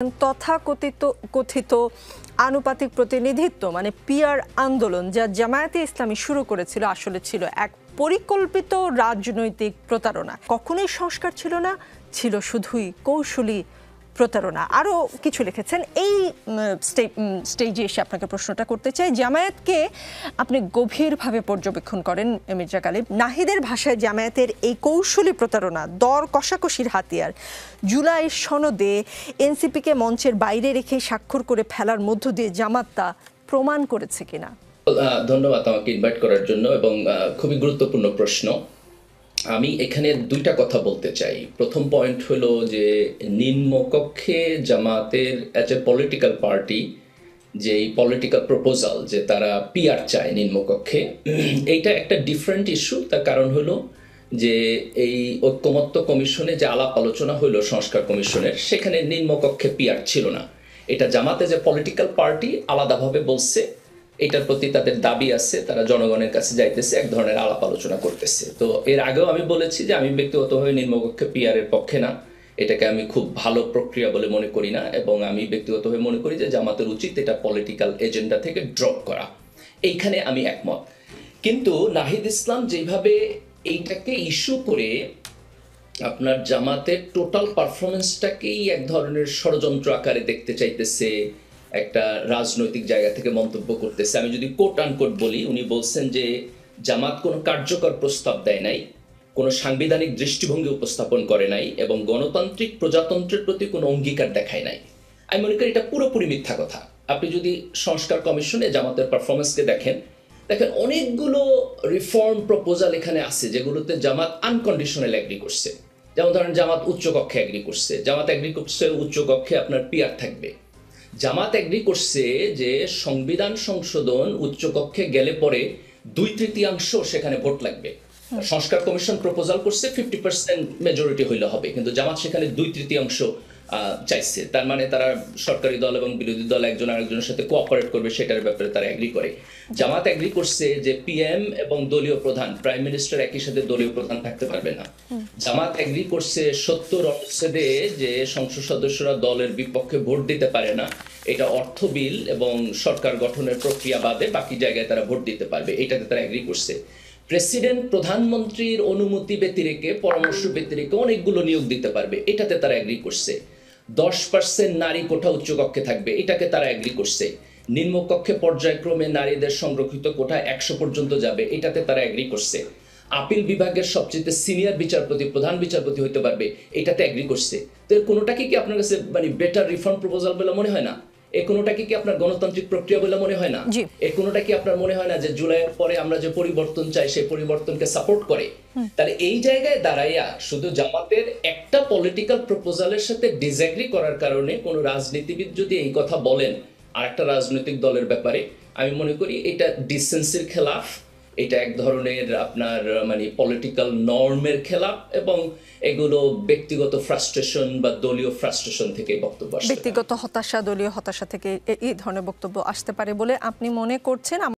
তথাকথিত কথিত আনুপাতিক প্রতিনিধিত্ব মানে পিআর আন্দোলন যা জামায়াতে ইসলামী শুরু করেছিল আসলে ছিল এক পরিকল্পিত রাজনৈতিক প্রতারণা। কখনোই সংস্কার ছিল না, ছিল শুধুই কৌশলী প্রতারণা। আরও কিছু লিখেছেন। এই স্টেজে এসে আপনাকে প্রশ্নটা করতে চাই, জামায়াতকে আপনি গভীরভাবে পর্যবেক্ষণ করেন মির্জা গালিব। নাহিদের ভাষায় জামায়াতের এই কৌশলী প্রতারণা দর কষাকষির হাতিয়ার। জুলাই সনদে এনসিপিকে মঞ্চের বাইরে রেখে স্বাক্ষর করে ফেলার মধ্য দিয়ে জামাত তা প্রমাণ করেছে কিনা? ধন্যবাদ আমাকে ইনভাইট করার জন্য এবং খুবই গুরুত্বপূর্ণ প্রশ্ন। আমি এখানে দুইটা কথা বলতে চাই। প্রথম পয়েন্ট হলো যে নিম্নকক্ষে জামাতের অ্যাজ এ পলিটিক্যাল পার্টি যে পলিটিক্যাল প্রপোজাল যে তারা পিআর চায় নিম্নকক্ষে, এইটা একটা ডিফারেন্ট ইস্যু। তার কারণ হলো যে এই ঐক্যমত্য কমিশনে যে আলাপ আলোচনা হলো সংস্কার কমিশনের, সেখানে নিম্নকক্ষে পিআর ছিল না। এটা জামাতে যে পলিটিক্যাল পার্টি আলাদাভাবে বলছে, এটার প্রতি তাদের দাবি আছে, তারা জনগণের কাছে যাইতেছে, এক ধরনের আলাপ আলোচনা করতেছে। তো এর আগেও আমি বলেছি যে আমি ব্যক্তিগতভাবে নিম্নকক্ষে পিআর এর পক্ষে না, এটাকে আমি খুব ভালো প্রক্রিয়া বলে মনে করি না, এবং আমি ব্যক্তিগতভাবে মনে করি যে জামাতের উচিত এটা পলিটিক্যাল এজেন্ডা থেকে ড্রপ করা। এইখানে আমি একমত। কিন্তু নাহিদ ইসলাম যেভাবে এইটাকে ইস্যু করে আপনার জামাতের টোটাল পারফরমেন্সটাকেই এক ধরনের ষড়যন্ত্র আকারে দেখতে চাইতেছে, একটা রাজনৈতিক জায়গা থেকে মন্তব্য করতেছে। আমি যদি কোট আনকোট বলি, উনি বলছেন যে জামাত কোনো কার্যকর প্রস্তাব দেয় নাই, কোনো সাংবিধানিক দৃষ্টিভঙ্গি উপস্থাপন করে নাই, এবং গণতান্ত্রিক প্রজাতন্ত্রের প্রতি কোনো অঙ্গীকার দেখায় নাই। আমি মনে করি এটা পুরোপুরি মিথ্যা কথা। আপনি যদি সংস্কার কমিশনে জামাতের পারফরমেন্সকে দেখেন অনেকগুলো রিফর্ম প্রপোজাল এখানে আছে যেগুলোতে জামাত আনকন্ডিশনাল এগ্রি করছে। যেমন ধরেন জামাত উচ্চকক্ষে এগ্রি করছে, জামাত এগ্রি করছে উচ্চকক্ষে আপনার পিআর থাকবে। জামাত এগ্রি করছে যে সংবিধান সংশোধন উচ্চকক্ষে গেলে পরে 2/3 সেখানে ভোট লাগবে। সংস্কার কমিশন প্রপোজাল করছে 50% মেজরিটি হইলে হবে, কিন্তু জামাত সেখানে 2/3 চাইছে। তার মানে তারা সরকারি দল এবং বিরোধী দল একজন আরেকজনের সাথে কোঅপারেট করবে, সেটার ব্যাপারে তারা এগ্রি করে। জামাত এগ্রি করছে যে পিএম এবং দলীয় প্রধান, প্রাইম মিনিস্টার একই সাথে দলীয় প্রধান থাকতে পারবে না। জামাত এগ্রি করছে 70 অনুচ্ছেদে যে সংসদ সদস্যরা দলের বিপক্ষে ভোট দিতে পারে না, এটা অর্থ বিল এবং সরকার গঠনের প্রক্রিয়া বাদে বাকি জায়গায় তারা ভোট দিতে পারবে, এটাতে তারা এগ্রি করছে। প্রেসিডেন্ট প্রধানমন্ত্রীর অনুমতি ব্যতিরেকে, পরামর্শ ব্যতিরেকে অনেকগুলো নিয়োগ দিতে পারবে, এটাতে তারা এগ্রি করছে। 10% নারী কোঠা উচ্চকক্ষে থাকবে, এটাকে তারা এগ্রি করছে। নিম্নকক্ষে পর্যায়ক্রমে নারীদের সংরক্ষিত কোঠা 100 পর্যন্ত যাবে, এটাতে তারা এগ্রি করছে। আপিল বিভাগের সবচেয়ে সিনিয়র বিচারপতি প্রধান বিচারপতি হতে পারবে, এটাতে এগ্রি করছে। তো এর কোনোটাকে কি আপনার কাছে মানে বেটার রিফর্ম প্রপোজাল বলে মনে হয় না? এ কোনোটাকে কি আপনার গণতান্ত্রিক প্রক্রিয়া বলে মনে হয় না? এ কোনোটা কি আপনার মনে হয় না যে জুলাইয়ের পরে আমরা যে পরিবর্তন চাই সেই পরিবর্তনকে সাপোর্ট করে? তাহলে এই জায়গায় দাঁড়াইয়া শুধু জামাতের একটা পলিটিক্যাল প্রপোজালের সাথে ডিসএগ্রি করার কারণে কোনো রাজনীতিবিদ যদি এই কথা বলেন আর একটা রাজনৈতিক দলের ব্যাপারে, আমি মনে করি এটা ডিসেন্সির খেলাফ, এটা এক ধরনের আপনার মানে পলিটিক্যাল নর্মের খেলাফ, এবং এগুলো ব্যক্তিগত ফ্রাস্ট্রেশন বা দলীয় ফ্রাস্ট্রেশন থেকে বক্তব্য আসে, ব্যক্তিগত হতাশা, দলীয় হতাশা থেকে এই ধরনের বক্তব্য আসতে পারে বলে আপনি মনে করছেন।